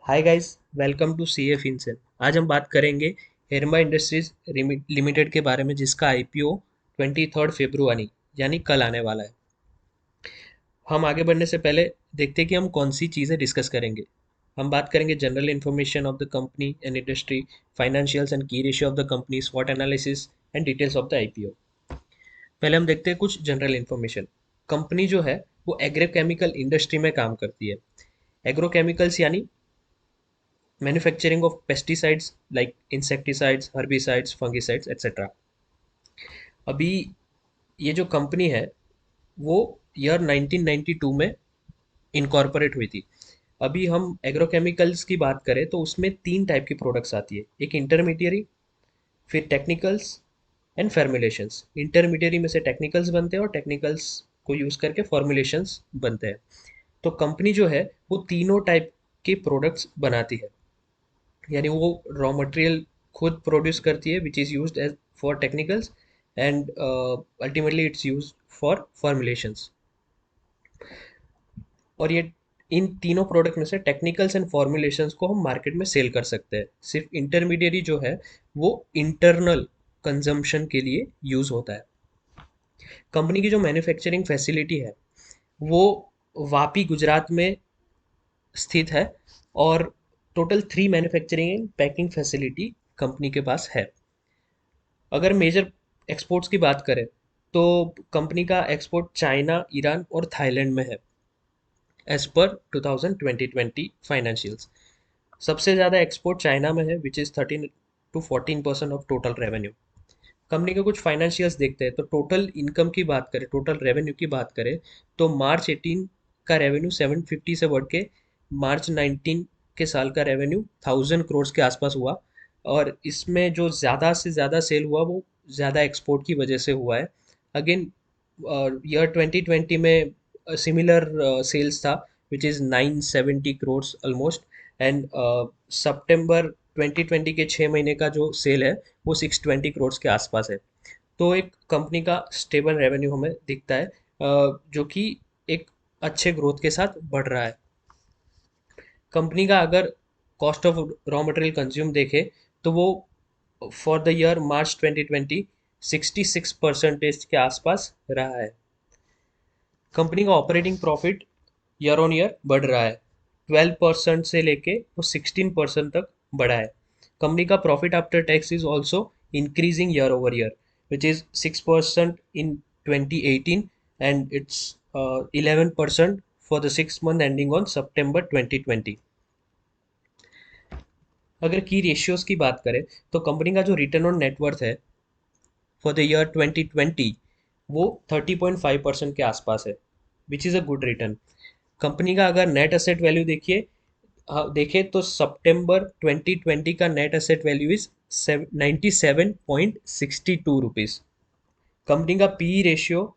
Hi guys, welcome to सी ए फिनसेल। आज हम बात करेंगे हेरमा इंडस्ट्रीज लिमिटेड के बारे में, जिसका आईपीओ 23 फरवरी यानी कल आने वाला है। हम आगे बढ़ने से पहले देखते हैं कि हम कौन सी चीज़ें डिस्कस करेंगे। हम बात करेंगे general information of the company and industry, financials and key ratio of the company, स्वॉट analysis and details of the IPO. पहले हम देखते हैं कुछ जनरल इन्फॉर्मेशन। कंपनी जो है वो एग्रोकेमिकल इंडस्ट्री में काम करती है। एग्रोकेमिकल्स यानी manufacturing of pesticides like insecticides, herbicides, fungicides etcetera. अभी ये जो कंपनी है वो ईयर 1992 में इनकॉर्पोरेट हुई थी। अभी हम एग्रोकेमिकल्स की बात करें तो उसमें तीन टाइप की प्रोडक्ट्स आती है। एक इंटरमीडियरी, फिर टेक्निकल्स एंड फॉर्मुलेशंस। इंटरमीडियरी में से टेक्निकल्स बनते हैं और टेक्निकल्स को यूज़ करके फॉर्मुलेशंस बनते हैं। तो कंपनी जो है वो तीनों टाइप के प्रोडक्ट्स बनाती है। यानी वो रॉ मटेरियल खुद प्रोड्यूस करती है which is used as for technicals, and ultimately its use for formulations. और ये इन तीनों प्रोडक्ट में से टेक्निकल्स एंड फॉर्मुलेशंस को हम मार्केट में सेल कर सकते हैं। सिर्फ इंटरमीडिएरी जो है वो इंटरनल कंजम्पशन के लिए यूज होता है। कंपनी की जो मैन्युफैक्चरिंग फैसिलिटी है वो वापी गुजरात में स्थित है, और total 3 manufacturing and packing facility company के पास है। अगर मेजर एक्सपोर्ट्स की बात करें तो कंपनी का एक्सपोर्ट चाइना, ईरान और थाईलैंड में है, एज पर 2020 फाइनेंशियल्स। सबसे ज़्यादा एक्सपोर्ट चाइना में है which is 13 to 14% of total revenue. Company के कुछ फाइनेंशियल्स देखते हैं तो टोटल इनकम की बात करें, टोटल रेवेन्यू की बात करें तो मार्च 18 का रेवेन्यू 750 से बढ़ के मार्च 19 के साल का रेवेन्यू 1000 करोड़ के आसपास हुआ। और इसमें जो ज़्यादा से ज़्यादा सेल हुआ वो ज़्यादा एक्सपोर्ट की वजह से हुआ है। अगेन ईयर 2020 में सिमिलर सेल्स था which is 970 crore almost. And सितंबर 2020 के 6 महीने का जो सेल है वो 620 करोड़ के आसपास है। तो एक कंपनी का स्टेबल रेवेन्यू हमें दिखता है, जो कि एक अच्छे ग्रोथ के साथ बढ़ रहा है। कंपनी का अगर cost of raw material consume देखें तो वो फॉर द ईयर मार्च 2020 66% के आसपास रहा है। कंपनी का operating profit year on year बढ़ रहा है। 12% से लेके वो 16% तक बढ़ा है। कंपनी का profit after tax is also increasing year over year which is 6% in 2018, and it's 11% for the 6 month ending on सितंबर 2020। अगर की रेशियोज की बात करें तो कंपनी का जो रिटर्न ऑन नेटवर्थ है फॉर द ईयर 2020 वो 30.5% के आसपास है, which is a good return. Company का अगर नेट एसेट वैल्यू देखें तो सितंबर 2020 का net asset value is 97.62 rupees. Company का पी रेशियो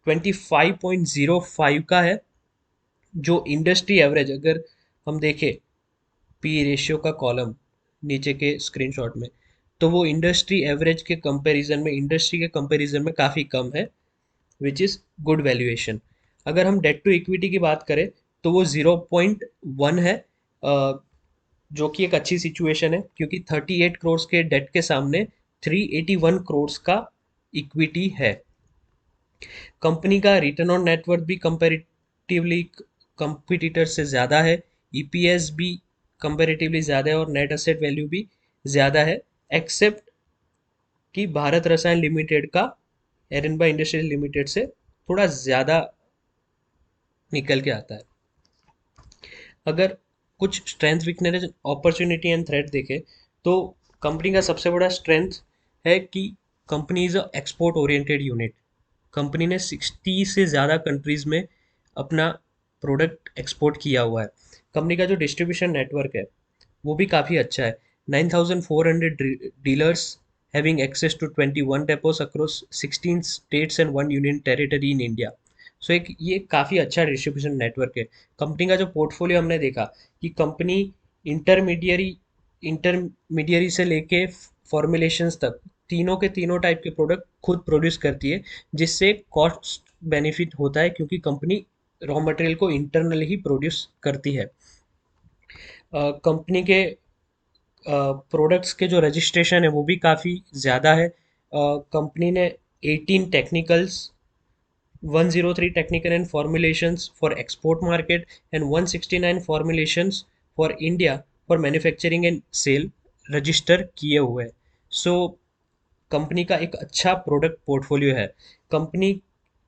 25.05 का है, जो इंडस्ट्री एवरेज अगर हम देखें पी रेशियो का कॉलम नीचे के स्क्रीनशॉट में, तो वो इंडस्ट्री के कंपैरिजन में काफ़ी कम है, विच इज़ गुड वैल्यूएशन। अगर हम डेट टू इक्विटी की बात करें तो वो 0.1 है, जो कि एक अच्छी सिचुएशन है क्योंकि 38 करोड़ के डेट के सामने 381 करोड़ का इक्विटी है। कंपनी का रिटर्न ऑन नेटवर्थ भी कंपैरेटिवली कंपिटिटर से ज़्यादा है, ईपीएस भी कंपैरेटिवली ज़्यादा है और नेट एसेट वैल्यू भी ज़्यादा है, एक्सेप्ट कि भारत रसायन लिमिटेड का एरनबा इंडस्ट्रीज लिमिटेड से थोड़ा ज़्यादा निकल के आता है। अगर कुछ strength, weakness, opportunity and threat देखें तो कंपनी का सबसे बड़ा स्ट्रेंथ है कि company is a export oriented unit. Company ने 60 से ज़्यादा कंट्रीज़ में अपना प्रोडक्ट एक्सपोर्ट किया हुआ है। कंपनी का जो डिस्ट्रीब्यूशन नेटवर्क है वो भी काफ़ी अच्छा है। 9,400 dealers having access to 21 depots across 16 states and 1 union territory in India. So एक ये काफ़ी अच्छा डिस्ट्रीब्यूशन नेटवर्क है। कंपनी का जो पोर्टफोलियो हमने देखा कि कंपनी इंटरमीडियरी इंटरमीडियरी से लेके फॉर्मुलेशंस तक तीनों के तीनों टाइप के प्रोडक्ट खुद प्रोड्यूस करती है, जिससे कॉस्ट बेनिफिट होता है क्योंकि कंपनी रॉ मटेरियल को इंटरनली ही प्रोड्यूस करती है। कंपनी के प्रोडक्ट्स के जो रजिस्ट्रेशन है वो भी काफ़ी ज़्यादा है। कंपनी ने 18 technicals, 103 technical and formulations for export market and 169 formulations for India for manufacturing and sale register किए हुए हैं। सो कंपनी का एक अच्छा प्रोडक्ट पोर्टफोलियो है। कंपनी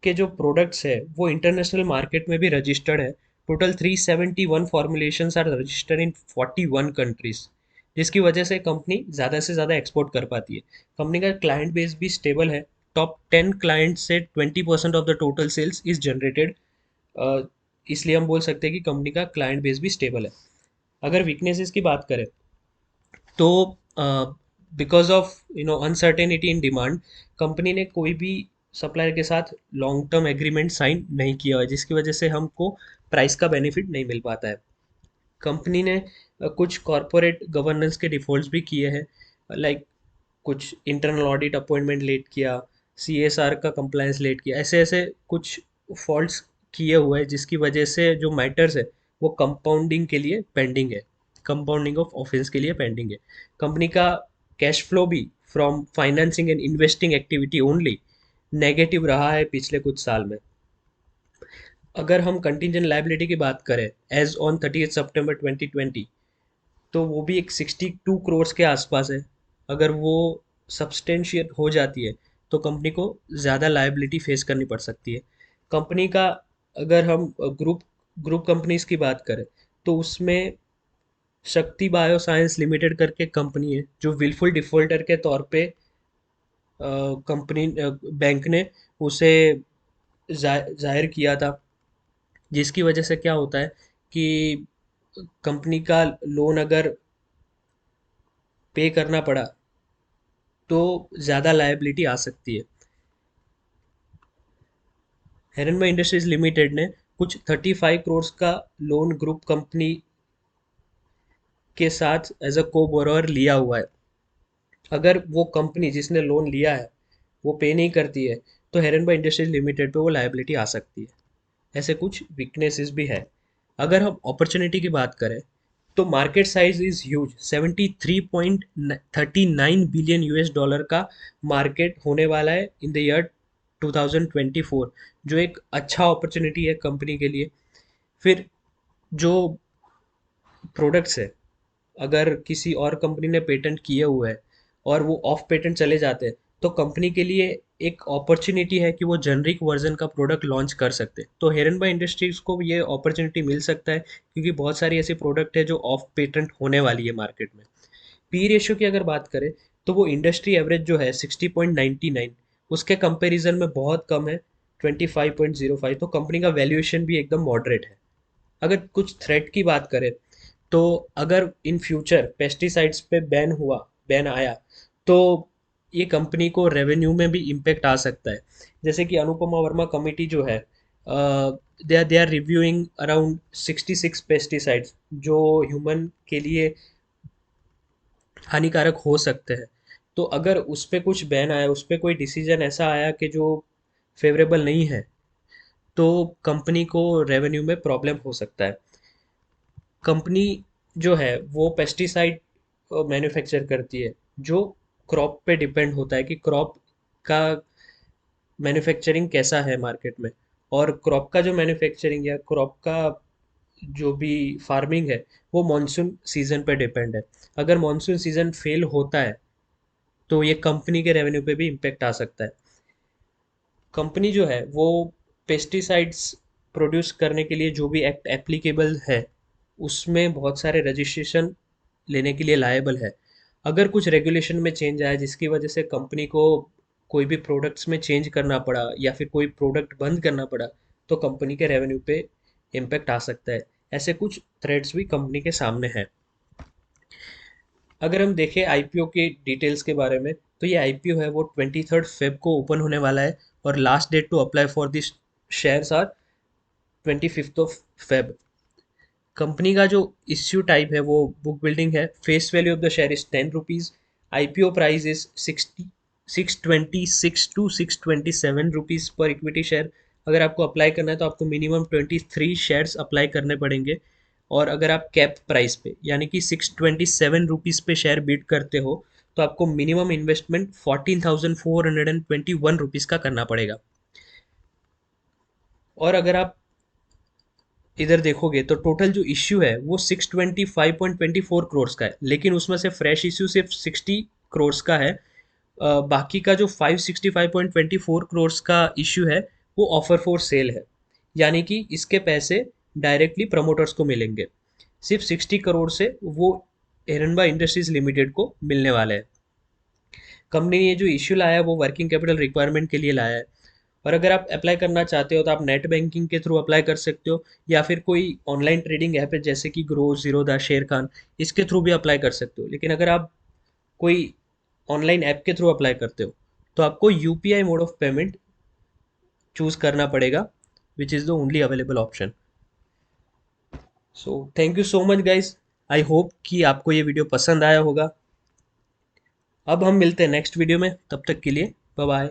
के जो प्रोडक्ट्स है वो इंटरनेशनल मार्केट में भी रजिस्टर्ड है। Total 371 formulations are registered in 41 countries, जिसकी वजह से कंपनी ज़्यादा से ज़्यादा एक्सपोर्ट कर पाती है। कंपनी का क्लाइंट बेस भी स्टेबल है। टॉप 10 क्लाइंट से 20% of the total sales is generated. इसलिए हम बोल सकते हैं कि कंपनी का क्लाइंट बेस भी स्टेबल है। अगर वीकनेसेस की बात करें तो because of uncertainty in demand, company ने कोई भी सप्लायर के साथ लॉन्ग टर्म एग्रीमेंट साइन नहीं किया हुआ है, जिसकी वजह से हमको प्राइस का बेनिफिट नहीं मिल पाता है। कंपनी ने कुछ कॉरपोरेट गवर्नेंस के डिफॉल्ट्स भी किए हैं, लाइक कुछ इंटरनल ऑडिट अपॉइंटमेंट लेट किया, सीएसआर का कंप्लायंस लेट किया, ऐसे ऐसे कुछ फॉल्ट्स किए हुए हैं, जिसकी वजह से जो मैटर्स है वो कंपाउंडिंग के लिए पेंडिंग है, कंपाउंडिंग ऑफ ऑफेंस के लिए पेंडिंग है। कंपनी का कैश फ्लो भी from financing and investing activity only negative रहा है पिछले कुछ साल में। अगर हम कंटिजेंट लायबिलिटी की बात करें एज ऑन 30 सितंबर 2020, तो वो भी एक 62 करोड़ के आसपास है। अगर वो सब्सटेंशिएट हो जाती है तो कंपनी को ज़्यादा लायबिलिटी फेस करनी पड़ सकती है। कंपनी का अगर हम ग्रुप ग्रुप कंपनीज की बात करें तो उसमें शक्ति बायो साइंस लिमिटेड करके कंपनी है, जो विलफुल डिफॉल्टर के तौर पे कंपनी बैंक ने उसे जाहिर किया था, जिसकी वजह से क्या होता है कि कंपनी का लोन अगर पे करना पड़ा तो ज़्यादा लायबिलिटी आ सकती है। हिरनमय इंडस्ट्रीज लिमिटेड ने कुछ 35 करोड़ का लोन ग्रुप कंपनी के साथ एज अ को बोरोअर लिया हुआ है। अगर वो कंपनी जिसने लोन लिया है वो पे नहीं करती है तो हिरनमय इंडस्ट्रीज लिमिटेड पे वो लायबिलिटी आ सकती है। ऐसे कुछ वीकनेसेस भी है। अगर हम अपॉर्चुनिटी की बात करें तो market size is huge, 73.39 billion US dollar का मार्केट होने वाला है इन द ईयर 2024, जो एक अच्छा अपॉर्चुनिटी है कंपनी के लिए। फिर जो प्रोडक्ट्स है, अगर किसी और कंपनी ने पेटेंट किए हुए हैं और वो ऑफ पेटेंट चले जाते हैं तो कंपनी के लिए एक अपॉर्चुनिटी है कि वो जेनरिक वर्जन का प्रोडक्ट लॉन्च कर सकते हैं। तो हिरनबाई इंडस्ट्रीज को ये अपॉर्चुनिटी मिल सकता है, क्योंकि बहुत सारी ऐसी प्रोडक्ट है जो ऑफ पेटेंट होने वाली है मार्केट में। पी रेशियो की अगर बात करें तो वो इंडस्ट्री एवरेज जो है 60.99, उसके कंपैरिजन में बहुत कम है, 25.05। तो कंपनी का वैल्यूएशन भी एकदम मॉडरेट है। अगर कुछ थ्रेट की बात करें तो अगर इन फ्यूचर पेस्टिसाइड्स पे बैन आया तो ये कंपनी को रेवेन्यू में भी इम्पेक्ट आ सकता है। जैसे कि अनुपमा वर्मा कमेटी जो है, they are reviewing around 66 pesticides जो ह्यूमन के लिए हानिकारक हो सकते हैं। तो अगर उस पे कुछ बैन आया, उस पे कोई डिसीजन ऐसा आया कि जो फेवरेबल नहीं है, तो कंपनी को रेवेन्यू में प्रॉब्लम हो सकता है। कंपनी जो है वो पेस्टिसाइड मैन्युफैक्चर करती है, जो क्रॉप पे डिपेंड होता है कि क्रॉप का मैन्युफैक्चरिंग कैसा है मार्केट में। और क्रॉप का जो मैन्युफैक्चरिंग या क्रॉप का जो भी फार्मिंग है वो मॉनसून सीजन पे डिपेंड है। अगर मॉनसून सीजन फेल होता है तो ये कंपनी के रेवेन्यू पे भी इम्पेक्ट आ सकता है। कंपनी जो है वो पेस्टिसाइड्स प्रोड्यूस करने के लिए जो भी एक्ट एप्लीकेबल है उसमें बहुत सारे रजिस्ट्रेशन लेने के लिए लायबल है। अगर कुछ रेगुलेशन में चेंज आया जिसकी वजह से कंपनी को कोई भी प्रोडक्ट्स में चेंज करना पड़ा या फिर कोई प्रोडक्ट बंद करना पड़ा तो कंपनी के रेवेन्यू पे इम्पेक्ट आ सकता है। ऐसे कुछ थ्रेड्स भी कंपनी के सामने हैं। अगर हम देखें आईपीओ के डिटेल्स के बारे में तो ये आईपीओ है वो 23 फेब को ओपन होने वाला है, और last date to apply for this shares are 25 Feb. Company का जो इश्यू टाइप है वो बुक बिल्डिंग है। Face value of the share is ₹10। IPO price is 626 to 627 पर इक्विटी शेयर। अगर आपको अप्लाई करना है तो आपको मिनिमम 23 शेयर्स अप्लाई करने पड़ेंगे और अगर आप कैप प्राइस पे यानी कि 627 रुपीज़ पे शेयर बीट करते हो तो आपको मिनिमम इन्वेस्टमेंट 14,421 रुपीज़ का करना पड़ेगा। और अगर आप इधर देखोगे तो टोटल जो इश्यू है वो 625.24 करोड़ का है, लेकिन उसमें से फ्रेश इश्यू सिर्फ 60 करोड़ का है। बाकी का जो 565.24 का इश्यू है वो ऑफर फॉर सेल है, यानी कि इसके पैसे डायरेक्टली प्रमोटर्स को मिलेंगे। सिर्फ 60 करोड़ से वो हिरनबा इंडस्ट्रीज लिमिटेड को मिलने वाले हैं। कंपनी ने ये जो इश्यू लाया है वो वर्किंग कैपिटल रिक्वायरमेंट के लिए लाया है। और अगर आप अप्लाई करना चाहते हो तो आप नेट बैंकिंग के थ्रू अप्लाई कर सकते हो, या फिर कोई ऑनलाइन ट्रेडिंग ऐप है जैसे कि ग्रो, जीरोदा, शेयर खान, इसके थ्रू भी अप्लाई कर सकते हो। लेकिन अगर आप कोई ऑनलाइन ऐप के थ्रू अप्लाई करते हो तो आपको UPI mode of payment choose करना पड़ेगा, which is the only available option. So thank you so much guys, I hope कि आपको ये वीडियो पसंद आया होगा। अब हम मिलते हैं नेक्स्ट वीडियो में, तब तक के लिए बाय बाय।